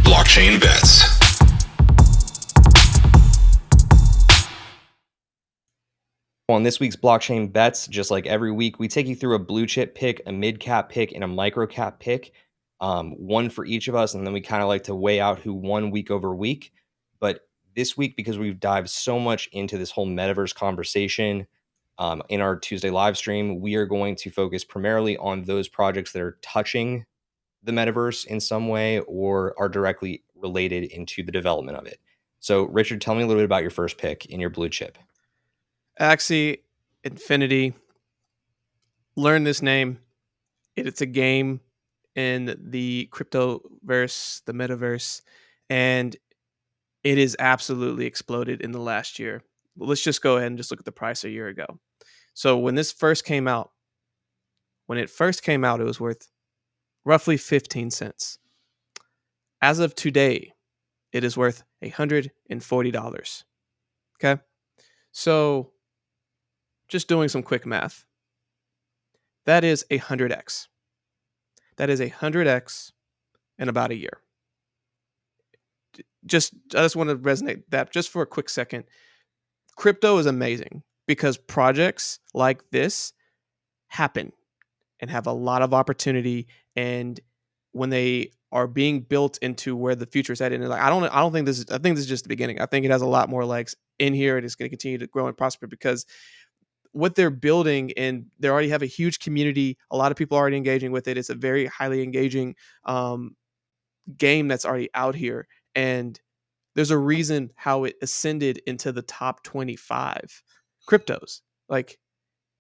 Blockchain Bets. On this week's Blockchain Bets, just like every week, we take you through a blue chip pick, a mid cap pick, and a micro cap pick, one for each of us, and then we kind of like to weigh out who won week over week. But this week, because we've dived so much into this whole metaverse conversation in our Tuesday live stream, we are going to focus primarily on those projects that are touching the metaverse in some way or are directly related into the development of it. So, Richard, tell me a little bit about your first pick in your blue chip. Axie Infinity. Learn this name. It's a game in the cryptoverse, the metaverse, and it is absolutely exploded in the last year. Let's just go ahead and just look at the price a year ago. So when it first came out, it was worth roughly 15 cents. As of today, it is worth $140. Okay. So just doing some quick math, that is 100x. That is 100x in about a year. I just want to resonate that just for a quick second. Crypto is amazing because projects like this happen and have a lot of opportunity, and when they are being built into where the future is headed, and I don't think this is, I think this is just the beginning. I think it has a lot more legs in here, and it's going to continue to grow and prosper because what they're building, and they already have a huge community. A lot of people are already engaging with it. It's a very highly engaging game that's already out here, and there's a reason how it ascended into the top 25 cryptos like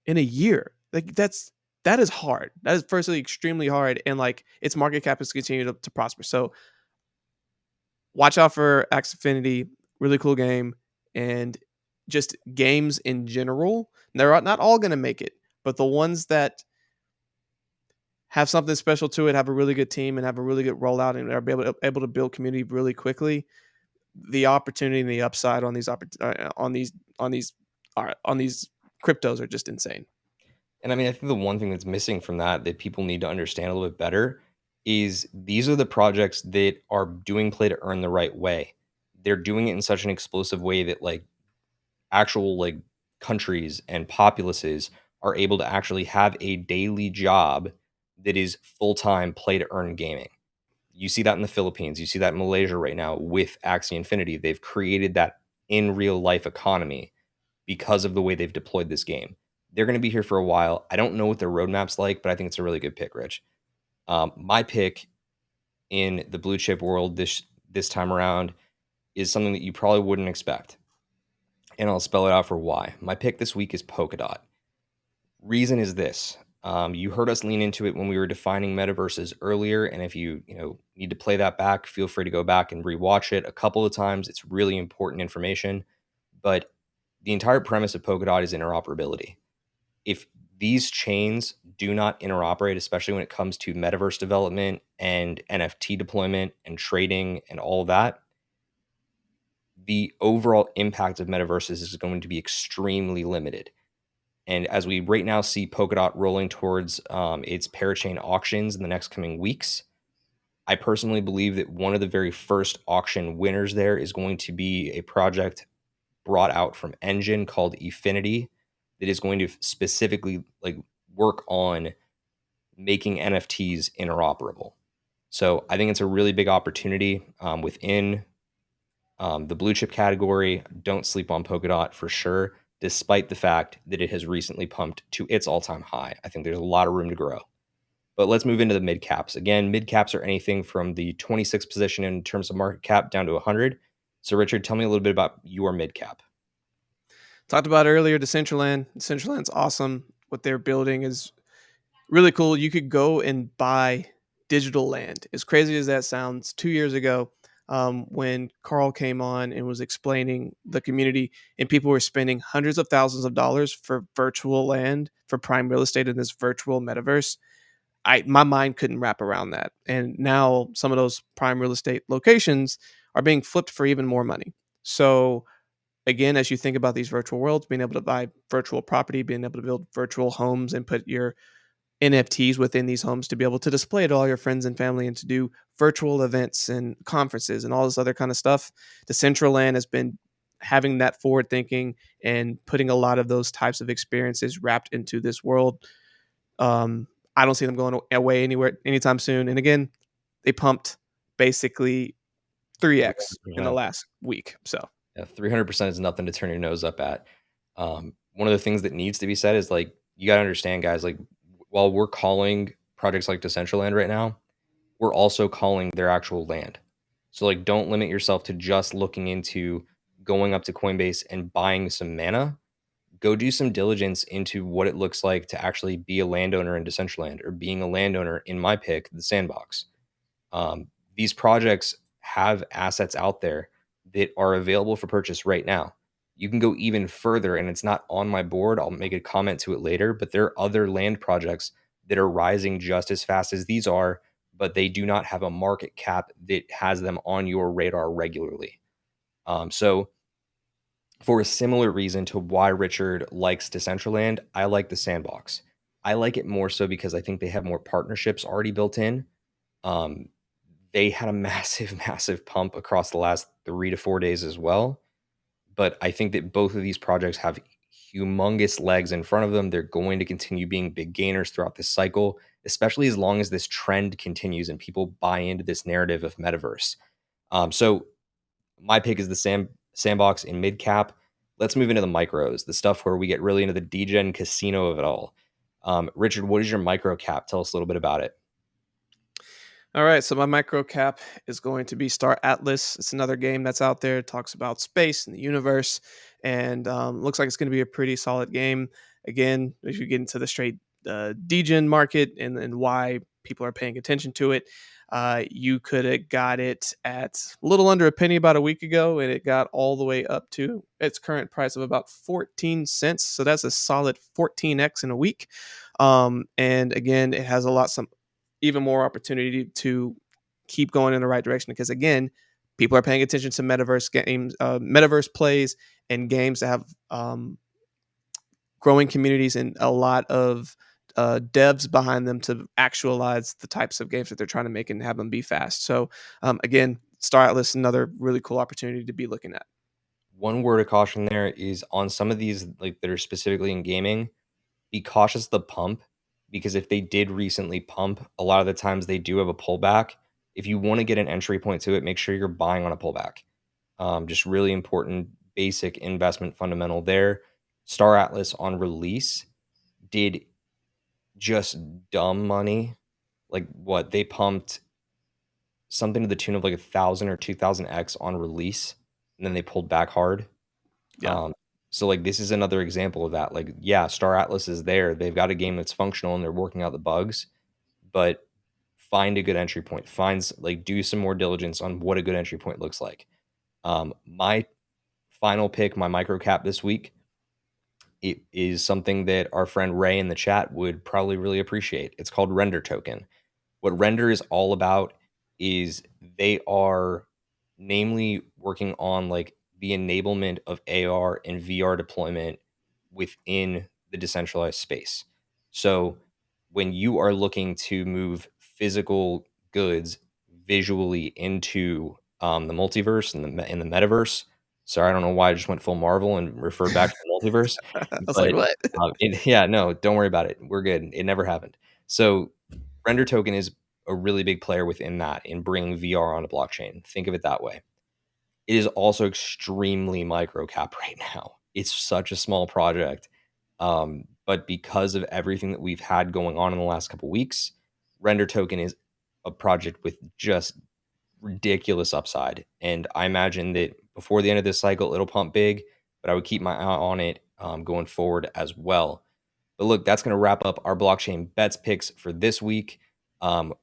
in a year. Like that is hard. That is firstly extremely hard, and like its market cap is continuing to prosper. So watch out for Axie Infinity. Really cool game, and just games in general. They're not all going to make it, but the ones that have something special to it, have a really good team, and have a really good rollout, and are able to build community really quickly. The opportunity and the upside on these cryptos are just insane. And I mean, I think the one thing that's missing from that people need to understand a little bit better is these are the projects that are doing play to earn the right way. They're doing it in such an explosive way that like actual like countries and populaces are able to actually have a daily job that is full-time play to earn gaming. You see that in the Philippines, you see that in Malaysia right now with Axie Infinity. They've created that in real life economy because of the way they've deployed this game. They're going to be here for a while. I don't know what their roadmap's like, but I think it's a really good pick, Rich. My pick in the blue chip world this time around is something that you probably wouldn't expect. And I'll spell it out for why. My pick this week is Polkadot. Reason is this. You heard us lean into it when we were defining metaverses earlier, and if you need to play that back, feel free to go back and rewatch it a couple of times. It's really important information. But the entire premise of Polkadot is interoperability. If these chains do not interoperate, especially when it comes to metaverse development and NFT deployment and trading and all of that, the overall impact of metaverses is going to be extremely limited. And as we right now see Polkadot rolling towards its parachain auctions in the next coming weeks, I personally believe that one of the very first auction winners there is going to be a project brought out from Engine called Efinity that is going to specifically like work on making NFTs interoperable. So I think it's a really big opportunity within the blue chip category. Don't sleep on Polkadot for sure, despite the fact that it has recently pumped to its all-time high. I think there's a lot of room to grow. But let's move into the mid caps. Again, mid caps are anything from the 26th position in terms of market cap down to 100. So Richard, tell me a little bit about your mid cap. Talked about earlier, Decentraland. Decentraland's awesome. What they're building is really cool. You could go and buy digital land. As crazy as that sounds, 2 years ago, when Carl came on and was explaining the community, and people were spending hundreds of thousands of dollars for virtual land, for prime real estate in this virtual metaverse, my mind couldn't wrap around that. And now some of those prime real estate locations are being flipped for even more money. So again, as you think about these virtual worlds, being able to buy virtual property, being able to build virtual homes and put your NFTs within these homes to be able to display to all your friends and family and to do virtual events and conferences and all this other kind of stuff. Decentraland has been having that forward thinking and putting a lot of those types of experiences wrapped into this world. I don't see them going away anywhere anytime soon. And again, they pumped basically 3x in the 300%. last week. So Yeah, 300% is nothing to turn your nose up at. One of the things that needs to be said is like, you got to understand, guys, like, while we're calling projects like Decentraland right now, we're also calling their actual land. So, like, don't limit yourself to just looking into going up to Coinbase and buying some mana. Go do some diligence into what it looks like to actually be a landowner in Decentraland, or being a landowner in my pick, the Sandbox. These projects have assets out there that are available for purchase right now. You can go even further, and it's not on my board. I'll make a comment to it later, but there are other land projects that are rising just as fast as these are, but they do not have a market cap that has them on your radar regularly. So, for a similar reason to why Richard likes Decentraland, I like the Sandbox. I like it more so because I think they have more partnerships already built in. Um, they had a massive, massive pump across the last 3 to 4 days as well. But I think that both of these projects have humongous legs in front of them. They're going to continue being big gainers throughout this cycle, especially as long as this trend continues and people buy into this narrative of metaverse. So my pick is the Sandbox in mid cap. Let's move into the micros, the stuff where we get really into the degen casino of it all. Richard, what is your micro cap? Tell us a little bit about it. all right, so my micro cap is going to be Star Atlas. It's another game that's out there. It talks about space and the universe, and looks like it's going to be a pretty solid game. Again, if you get into the straight degen market and why people are paying attention to it, you could have got it at a little under a penny about a week ago, and it got all the way up to its current price of about 14 cents. So that's a solid 14x in a week. And again, it has a lot some even more opportunity to keep going in the right direction because again, people are paying attention to metaverse games, metaverse plays, and games that have growing communities and a lot of devs behind them to actualize the types of games that they're trying to make and have them be fast. So again, Star Atlas, another really cool opportunity to be looking at. One word of caution there is on some of these, like, that are specifically in gaming, be cautious of the pump, because if they did recently pump, a lot of the times they do have a pullback. If you want to get an entry point to it, make sure you're buying on a pullback. Just really important basic investment fundamental there. Star Atlas on release did just dumb money. Like, what, they pumped something to the tune of like 1,000 or 2,000x on release, and then they pulled back hard. Yeah. Um, so like, this is another example of that. Like, yeah, Star Atlas is there. They've got a game that's functional and they're working out the bugs, but find a good entry point. Do some more diligence on what a good entry point looks like. My final pick, my micro cap this week, it is something that our friend Ray in the chat would probably really appreciate. It's called Render Token. What Render is all about is they are namely working on like the enablement of AR and VR deployment within the decentralized space. So when you are looking to move physical goods visually into the multiverse and the metaverse. Sorry, I don't know why I just went full Marvel and referred back to the multiverse, I was like, but what? yeah, no, don't worry about it. We're good. It never happened. So Render Token is a really big player within that in bringing VR onto blockchain. Think of it that way. It is also extremely micro cap right now. It's such a small project. But because of everything that we've had going on in the last couple weeks, Render Token is a project with just ridiculous upside. And I imagine that before the end of this cycle, it'll pump big, but I would keep my eye on it going forward as well. But look, that's going to wrap up our blockchain bets picks for this week.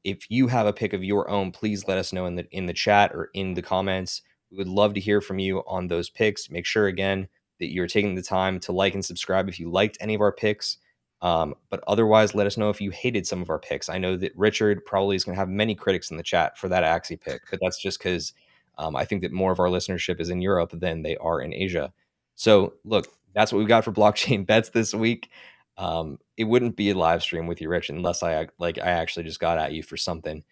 If you have a pick of your own, please let us know in the chat or in the comments. We would love to hear from you on those picks. Make sure again that you're taking the time to like and subscribe if you liked any of our picks. But otherwise, let us know if you hated some of our picks. I know that Richard probably is going to have many critics in the chat for that Axie pick, but that's just because I think that more of our listenership is in Europe than they are in Asia. So, look, that's what we've got for blockchain bets this week. It wouldn't be a live stream with you, Rich, unless I actually just got at you for something.